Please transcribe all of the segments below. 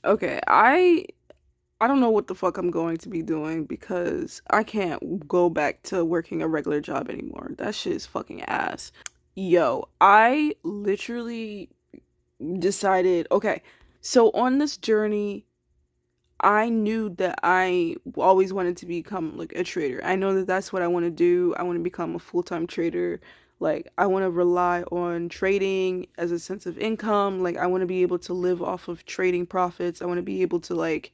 Okay, I don't know what the fuck I'm going to be doing because I can't go back to working a regular job anymore. That shit is fucking ass. Yo, I literally decided, okay, so on this journey, I knew that I always wanted to become like a trader. I know that that's what I want to do. I want to become a full-time trader. Like I want to rely on trading as a sense of income. Like I want to be able to live off of trading profits. I want to be able to like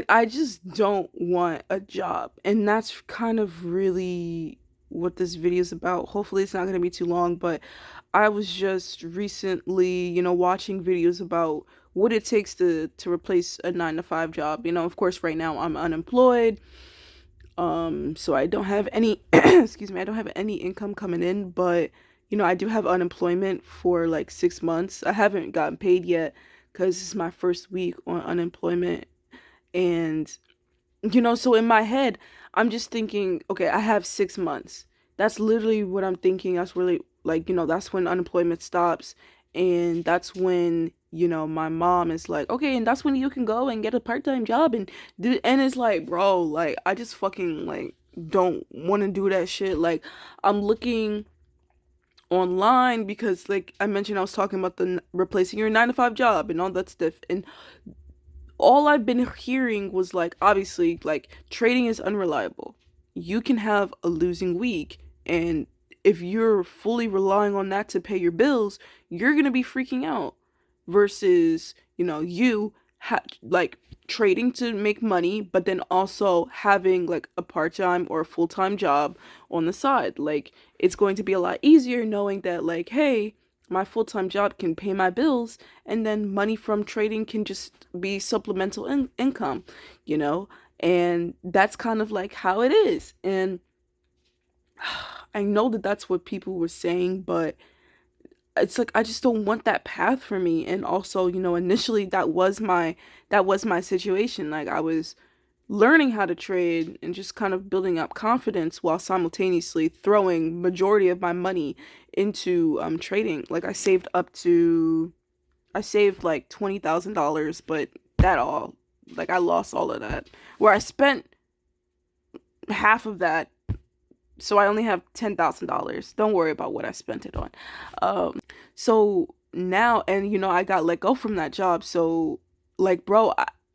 I just don't want a job. And that's kind of really what this video is about. Hopefully it's not going to be too long, but I was just recently, watching videos about what it takes to replace a 9 to 5 job. Of course, right now I'm unemployed, so I don't have any excuse me, I don't have any income coming in, but I do have unemployment for like 6 months. I haven't gotten paid yet because this is my first week on unemployment, and so in my head, I'm just thinking, okay, I have 6 months. That's literally what I'm thinking. That's really like, that's when unemployment stops. And that's when, my mom is like, okay, and that's when you can go and get a part-time job and do, and it's like, bro, like, I just fucking like don't want to do that shit. Like, I'm looking online because like I mentioned, I was talking about the replacing your 9 to 5 job and all that stuff. And all I've been hearing was like, obviously, like trading is unreliable. You can have a losing week, and if you're fully relying on that to pay your bills, you're gonna be freaking out. Versus, you like trading to make money, but then also having like a part-time or a full-time job on the side. Like it's going to be a lot easier knowing that like, hey, my full-time job can pay my bills and then money from trading can just be supplemental income, you know? And that's kind of like how it is. And I know that that's what people were saying, but it's like I just don't want that path for me. And also, initially that was my situation. Like I was learning how to trade and just kind of building up confidence while simultaneously throwing majority of my money into trading. Like I saved like $20,000, but that all like I lost all of that. Where I spent half of that, so I only have $10,000. Don't worry about what I spent it on. So now, and I got let go from that job. So like, bro,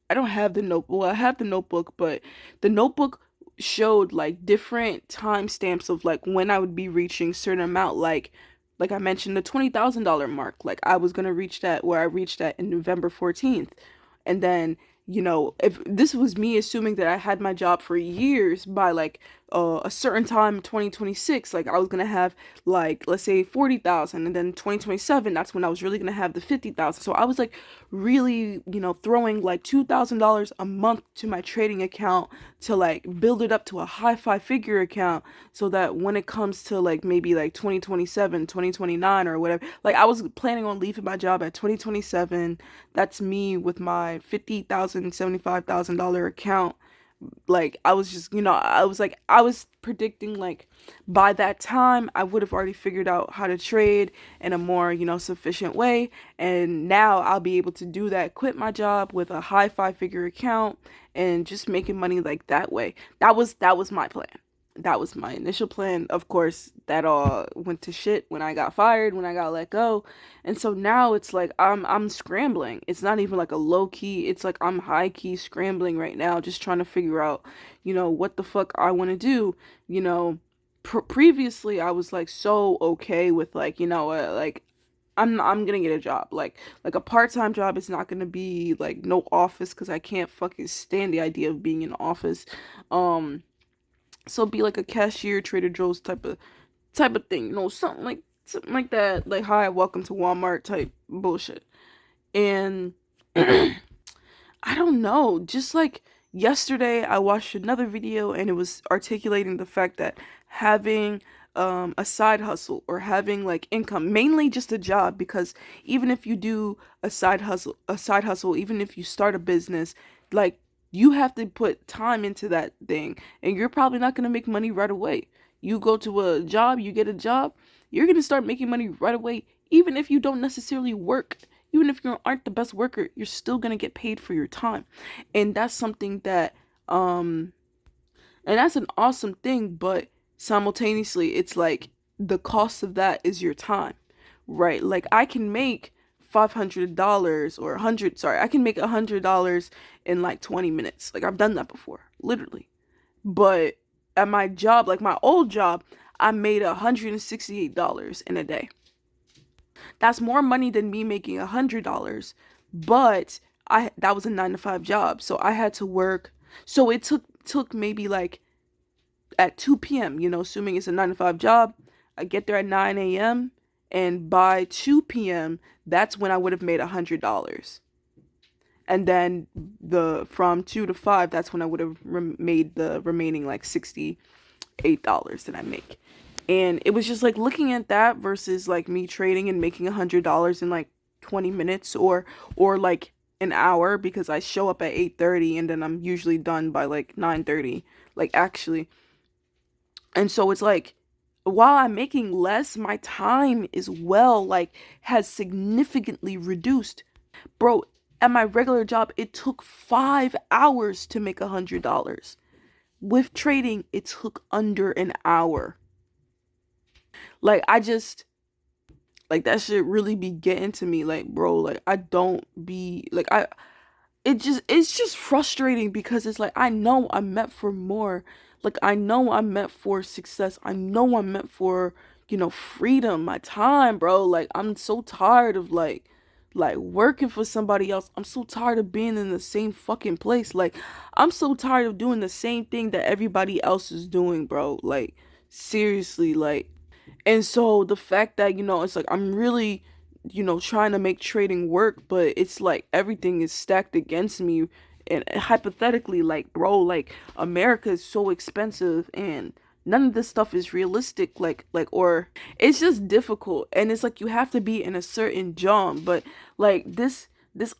I don't have the notebook. Well, I have the notebook, but the notebook showed like different timestamps of like when I would be reaching certain amount. Like I mentioned, the $20,000 mark. Like I was gonna reach that where I reached that in November 14th, and then if this was me assuming that I had my job for years by like a certain time in 2026, like I was gonna have like let's say 40,000, and then 2027, that's when I was really gonna have the 50,000. So I was like really throwing like $2,000 a month to my trading account to like build it up to a high five figure account, so that when it comes to like maybe like 2027, 2029 or whatever, like I was planning on leaving my job at 2027. That's me with my $50,000, $75,000 account. Like I was just I was predicting like by that time I would have already figured out how to trade in a more sufficient way, and now I'll be able to do that, quit my job with a high five figure account and just making money like that way. That was my plan. That was my initial plan. Of course, that all went to shit when I got fired, when I got let go. And so now it's like I'm scrambling. It's not even like a low key. It's like I'm high key scrambling right now, just trying to figure out, what the fuck I want to do. You know, Previously I was like so okay with like, like I'm gonna get a job. Like a part-time job is not gonna be like no office because I can't fucking stand the idea of being in office. Um so be like a cashier, Trader Joe's type of thing, something like that, like hi, welcome to Walmart type bullshit. And I don't know, just like yesterday I watched another video and it was articulating the fact that having a side hustle or having like income, mainly just a job, because even if you do a side hustle, even if you start a business, like you have to put time into that thing, and you're probably not going to make money right away. You go to a job, you get a job, you're going to start making money right away even if you don't necessarily work, Even if you aren't the best worker, you're still gonna get paid for your time. And that's something that and that's an awesome thing, but simultaneously it's like the cost of that is your time, right? Like I can make $500 or 100, sorry, I can make $100 in like 20 minutes. Like I've done that before, literally. But at my job, like my old job, I made $168 in a day. That's more money than me making $100, but I that was a 9 to 5 job, so I had to work. So it took maybe like at 2 p.m., assuming it's a 9 to 5 job, I get there at 9 a.m. and by 2 p.m., that's when I would have made $100. And then the from 2 to 5, that's when I would have made the remaining like $68 that I make. And it was just like looking at that versus like me trading and making $100 in like 20 minutes or like an hour, because I show up at 8:30 and then I'm usually done by like 9:30, like actually. And so it's like while I'm making less, my time is like has significantly reduced. Bro, at my regular job, it took 5 hours to make $100. With trading, it took under an hour. Like I just like that shit really be getting to me. Like, bro, like I don't be like it's just frustrating because it's like I know I'm meant for more. Like I know I'm meant for success. I know I'm meant for, freedom, my time, bro. Like I'm so tired of like working for somebody else. I'm so tired of being in the same fucking place. Like I'm so tired of doing the same thing that everybody else is doing, bro. Like seriously, like. And so the fact that, it's like I'm really, trying to make trading work, but it's like everything is stacked against me. And hypothetically, like, bro, like America is so expensive and none of this stuff is realistic, or it's just difficult. And it's like you have to be in a certain job. But like this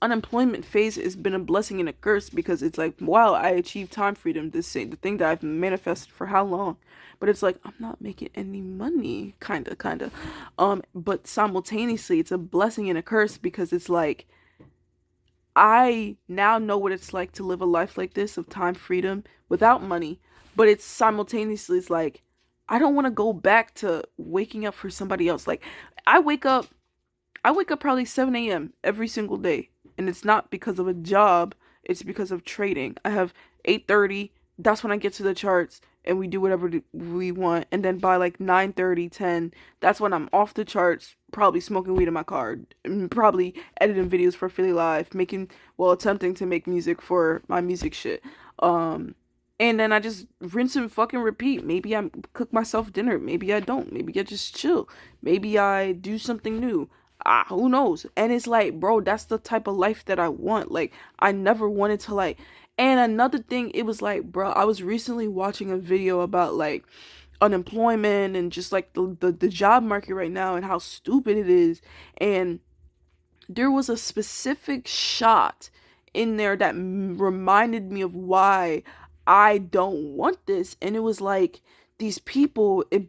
unemployment phase has been a blessing and a curse, because it's like, wow, I achieved time freedom, the thing that I've manifested for how long. But it's like I'm not making any money, kind of. But simultaneously it's a blessing and a curse, because it's like I now know what it's like to live a life like this of time freedom without money. But it's simultaneously it's like I don't want to go back to waking up for somebody else. Like I wake up I wake up probably 7 a.m. every single day, and it's not because of a job, it's because of trading. I have 8:30, that's when I get to the charts and we do whatever we want, and then by like 9:30, 10, that's when I'm off the charts, probably smoking weed in my car, and probably editing videos for Philly Live, attempting to make music for my music shit. Um and then I just rinse and fucking repeat. Maybe I cook myself dinner. Maybe I don't. Maybe I just chill. Maybe I do something new. Who knows? And it's like, bro, that's the type of life that I want. Like, I never wanted to like. And another thing, it was like, bro, I was recently watching a video about like unemployment and just like the job market right now and how stupid it is. And there was a specific shot in there that reminded me of why I don't want this. And it was like these people, it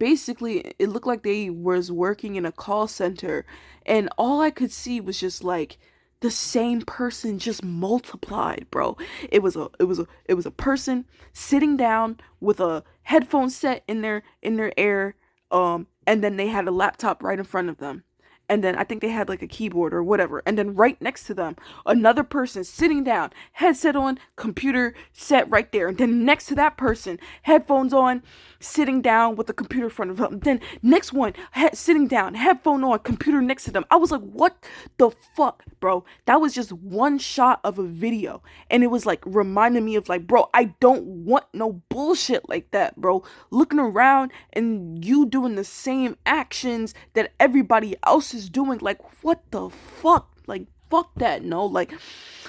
looked like they was working in a call center, and all I could see was just like the same person just multiplied, bro. It was a person sitting down with a headphone set in their ear, and then they had a laptop right in front of them, and then I think they had like a keyboard or whatever, and then right next to them another person sitting down, headset on, computer set right there, and then next to that person, headphones on, sitting down with the computer in front of them, then next one sitting down, headphone on, computer next to them. I was like, what the fuck, bro? That was just one shot of a video, and it was like reminding me of like, bro, I don't want no bullshit like that, bro. Looking around and you doing the same actions that everybody else is doing, like, what the fuck? Like, fuck that. No, like,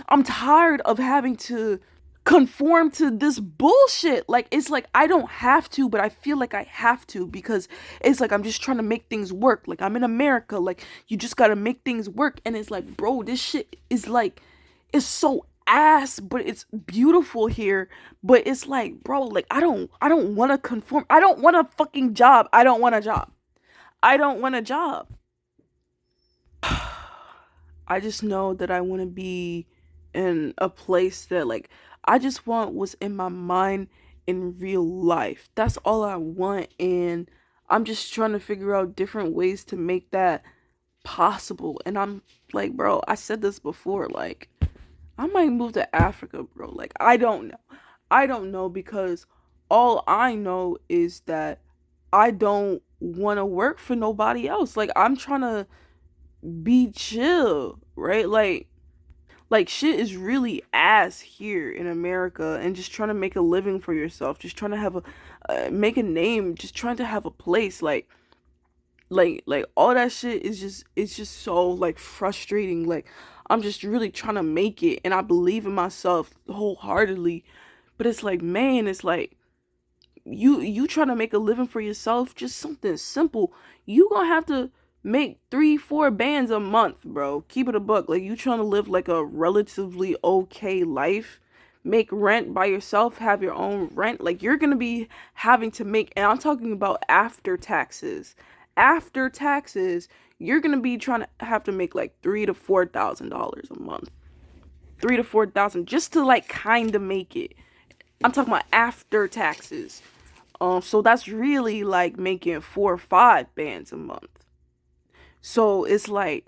I'm tired of having to conform to this bullshit. Like, it's like I don't have to, but I feel like I have to, because it's like I'm just trying to make things work. Like, I'm in America, like, you just gotta make things work. And it's like, bro, this shit is like, it's so ass, but it's beautiful here. But it's like, bro, like, I don't want to conform. I don't want a fucking job. I don't want a job. I don't want a job. I just know that I want to be in a place that, like, I just want what's in my mind in real life. That's all I want, and I'm just trying to figure out different ways to make that possible. And I'm like, bro, I said this before, like, I might move to Africa, bro. Like, I don't know. I don't know because all I know is that I don't want to work for nobody else. Like, I'm trying to be chill, right? Like shit is really ass here in America, and just trying to make a living for yourself, just trying to have a make a name, just trying to have a place, like all that shit is just, it's just so like frustrating. Like, I'm just really trying to make it, and I believe in myself wholeheartedly, but it's like, man, it's like you trying to make a living for yourself, just something simple. You gonna have to make 3-4 bands a month, bro. Keep it a buck. Like, you trying to live like a relatively okay life, make rent by yourself, have your own rent, like, you're gonna be having to make, and I'm talking about after taxes, you're gonna be trying to have to make like $3,000 to $4,000 a month, 3 to 4 thousand, just to like kind of make it. I'm talking about after taxes. So that's really like making 4 or 5 bands a month. So it's like,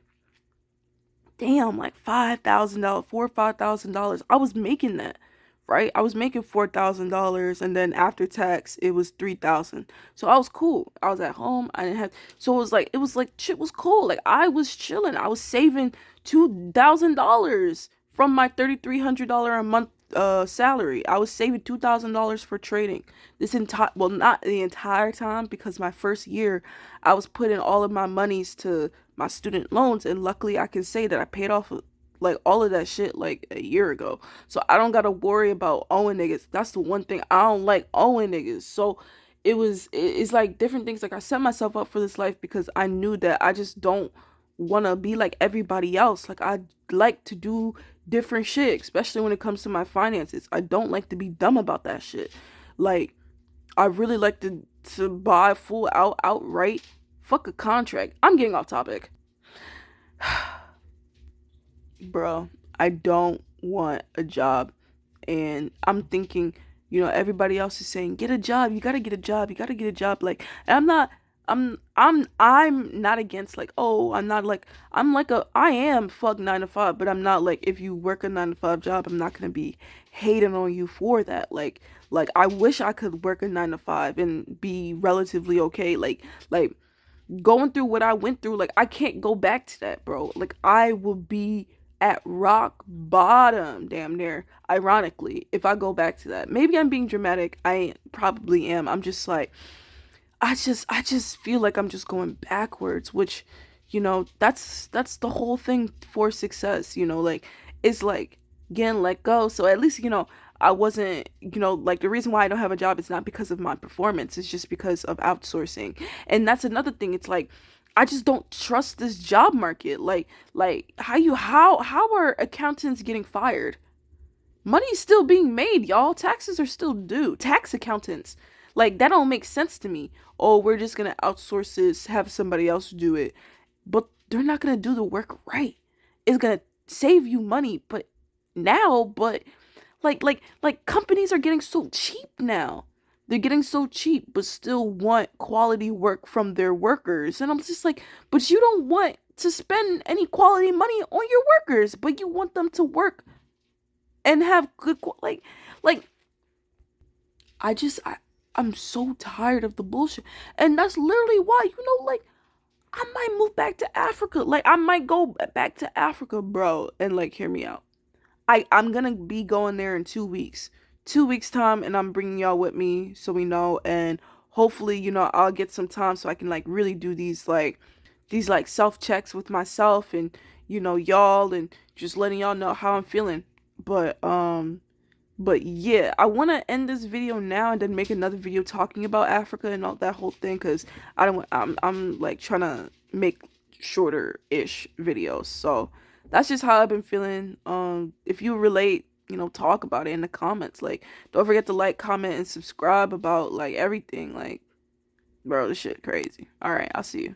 damn, like $5,000, $4 or $5,000. I was making that, right? I was making $4,000, and then after tax, it was 3,000. So I was cool. I was at home. I didn't have. So it was like shit was cool. Like, I was chilling. I was saving $2,000 from my $3,300 a month salary. I was saving $2,000 for trading this entire, well, not the entire time, because my first year I was putting all of my monies to my student loans, and luckily I can say that I paid off like all of that shit like a year ago. So I don't gotta worry about owing niggas. That's the one thing I don't like, owing niggas. So it's like different things. Like, I set myself up for this life because I knew that I just don't want to be like everybody else. Like, I like to do different shit, especially when it comes to my finances. I don't like to be dumb about that shit. Like, I really like to buy full outright. Fuck a contract. I'm getting off topic. Bro, I don't want a job. And I'm thinking, everybody else is saying, get a job, you gotta get a job, you gotta get a job. Like, and I'm not against, like, oh, I'm not like, I am fuck 9 to 5, but I'm not like, if you work a 9 to 5 job, I'm not gonna be hating on you for that. Like, I wish I could work a 9 to 5 and be relatively okay. Like going through what I went through, like, I can't go back to that, bro. Like, I will be at rock bottom, damn near, ironically, if I go back to that. Maybe I'm being dramatic. I probably am. I'm just like, I just feel like I'm just going backwards, which, that's the whole thing for success, like, it's like getting let go. So at least, I wasn't, like, the reason why I don't have a job is not because of my performance, it's just because of outsourcing. And that's another thing. It's like, I just don't trust this job market. Like, how are accountants getting fired? Money's still being made, y'all. Taxes are still due. Tax accountants. Like, that don't make sense to me. Oh, we're just gonna outsource this, have somebody else do it. But they're not gonna do the work right. It's gonna save you money, but like companies are getting so cheap now. They're getting so cheap, but still want quality work from their workers. And I'm just like, but you don't want to spend any quality money on your workers, but you want them to work and have good like I'm so tired of the bullshit. And that's literally why, like, I might move back to Africa. Like, I might go back to Africa, bro. And like, hear me out. I'm gonna be going there in 2 weeks. 2 weeks time, and I'm bringing y'all with me so we know. And hopefully, I'll get some time so I can like really do these self checks with myself, and y'all, and just letting y'all know how I'm feeling. But yeah, I want to end this video now and then make another video talking about Africa and all that whole thing, because I'm like trying to make shorter ish videos. So that's just how I've been feeling. If you relate, talk about it in the comments. Like, don't forget to like, comment, and subscribe about like everything. Like, bro, this shit crazy. All right, I'll see you.